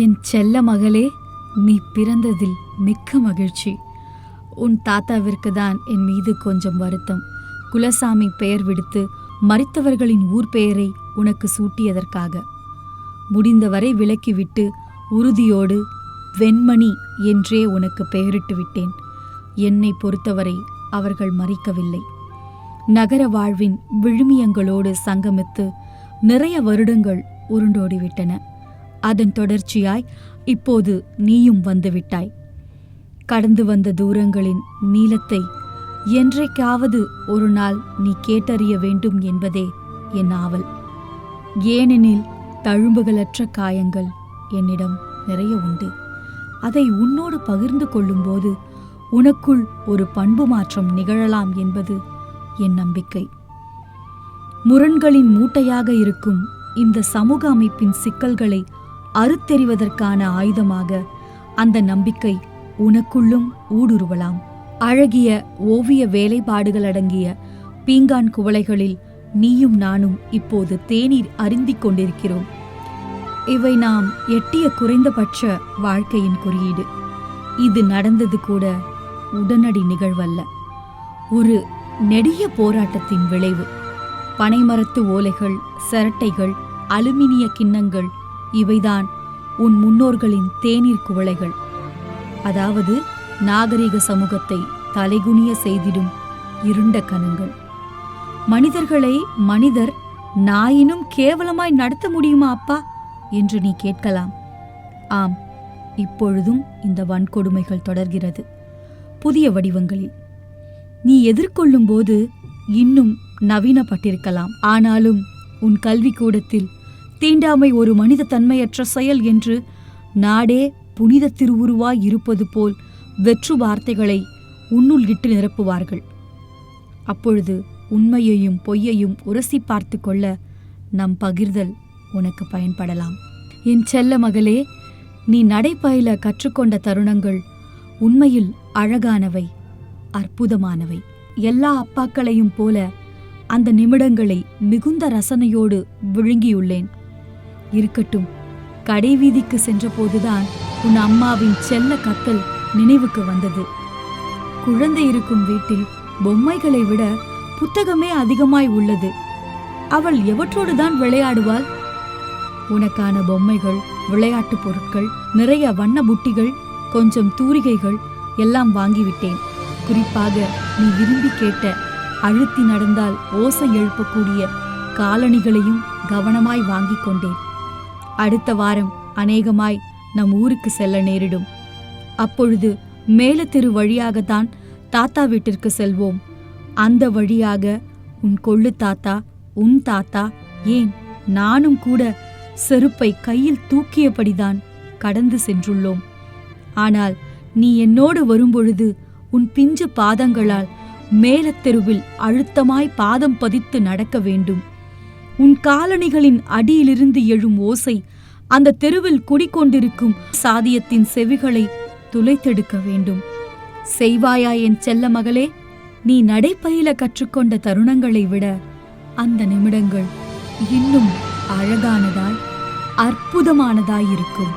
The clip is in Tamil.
என் செல்ல மகளே, நீ பிறந்ததில் மிக்க மகிழ்ச்சி. உன் தாத்தாவிற்கு தான் என் மீது கொஞ்சம் வருத்தம். குலசாமி பெயர் விடுத்து மரித்தவர்களின் ஊர் பெயரை உனக்கு சூட்டியதற்காக முடிந்தவரை விலக்கிவிட்டு உறுதியோடு வெண்மணி என்றே உனக்கு பெயரிட்டு விட்டேன். என்னை பொறுத்தவரை அவர்கள் மறிக்கவில்லை. நகர வாழ்வின் விழுமியங்களோடு சங்கமித்து நிறைய வருடங்கள் உருண்டோடிவிட்டன. அதன் தொடர்ச்சியாய் இப்போது நீயும் வந்துவிட்டாய். கடந்து வந்த தூரங்களின் நீளத்தை என்றைக்காவது ஒரு நாள் நீ கேட்டறிய வேண்டும் என்பதே என் ஆவல். ஏனெனில் தழும்புகளற்ற காயங்கள் என்னிடம் நிறைய உண்டு. அதை உன்னோடு பகிர்ந்து கொள்ளும்போது உனக்குள் ஒரு பண்பு மாற்றம் நிகழலாம் என்பது என் நம்பிக்கை. முரண்களின் மூட்டையாக இருக்கும் இந்த சமூக அமைப்பின் சிக்கல்களை அறுத்தெறிவதற்கான ஆயுதமாக அந்த நம்பிக்கை உனக்குள்ளும் ஊடுருவலாம். அழகிய ஓவிய வேலைப்பாடுகள் அடங்கிய பீங்கான் குவளைகளில் நீயும் நானும் இப்போது தேநீர் அருந்திக் கொண்டிருக்கிறோம். இவை நாம் எட்டிய குறைந்தபட்ச வாழ்க்கையின் குறியீடு. இது நடந்தது கூட உடனடி நிகழ்வல்ல, ஒரு நெடிய போராட்டத்தின் விளைவு. பனைமரத்து ஓலைகள், சிரட்டைகள், அலுமினிய கிண்ணங்கள் இவைதான் உன் முன்னோர்களின் தேநீர் குவளைகள். அதாவது நாகரிக சமூகத்தை தலைகுனிய செய்திடும் இருண்ட கணங்கள். மனிதர்களை மனிதர் நாயினும் கேவலமாய் நடத்த முடியுமா அப்பா என்று நீ கேட்கலாம். ஆம், இப்பொழுதும் இந்த வன்கொடுமைகள் தொடர்கிறது, புதிய வடிவங்களில். நீ எதிர்கொள்ளும் போது இன்னும் நவீனப்பட்டிருக்கலாம். ஆனாலும் உன் கல்விக்கூடத்தில் தீண்டாமை ஒரு மனித தன்மையற்ற செயல் என்று நாடே புனித திருவுருவாய் இருப்பது போல் வெற்று வார்த்தைகளை உன்னுள் இட்டு நிரப்புவார்கள். அப்பொழுது உண்மையையும் பொய்யையும் உரசி பார்த்து கொள்ள நம் பகிர்தல் உனக்கு பயன்படலாம். என் செல்ல மகளே, நீ நடைபயில கற்றுக்கொண்ட தருணங்கள் உண்மையில் அழகானவை, அற்புதமானவை. எல்லா அப்பாக்களையும் போல அந்த நிமிடங்களை மிகுந்த ரசனையோடு விழுங்கியுள்ளேன். இருக்கட்டும், கடைவீதிக்கு சென்றபோதுதான் உன் அம்மாவின் செல்ல கத்தல் நினைவுக்கு வந்தது. குழந்தை இருக்கும் வீட்டில் பொம்மைகளை விட புத்தகமே அதிகமாய் உள்ளது. அவள் எவற்றோடுதான் விளையாடுவாள்? உனக்கான பொம்மைகள், விளையாட்டு பொருட்கள், நிறைய வண்ண புட்டிகள், கொஞ்சம் தூரிகைகள் எல்லாம் வாங்கிவிட்டேன். குறிப்பாக நீ விரும்பி கேட்ட அழுத்தி நடந்தால் ஓசை எழுப்பக்கூடிய காலணிகளையும் கவனமாய் வாங்கி கொண்டேன். அடுத்த வாரம் அநேகமாய் நம் ஊருக்கு செல்ல நேரிடும். அப்பொழுது மேலத்தெரு வழியாகத்தான் தாத்தா வீட்டிற்கு செல்வோம். அந்த வழியாக உன் கொள்ளு தாத்தா, உன் தாத்தா, ஏன் நானும் கூட செருப்பை கையில் தூக்கியபடிதான் கடந்து சென்றுள்ளோம். ஆனால் நீ என்னோடு வரும்பொழுது உன் பிஞ்சு பாதங்களால் மேலத்தெருவில் அழுத்தமாய் பாதம் பதித்து நடக்க வேண்டும். உன் காலணிகளின் அடியிலிருந்து எழும் ஓசை அந்த தெருவில் குடிக்கொண்டிருக்கும் சாதியத்தின் செவிகளை துளைத்தெடுக்க வேண்டும். செய்வாயா என் செல்ல மகளே? நீ நடைபயில கற்றுக்கொண்ட தருணங்களை விட அந்த நிமிடங்கள் இன்னும் அழகானதாய், அற்புதமானதாயிருக்கும்.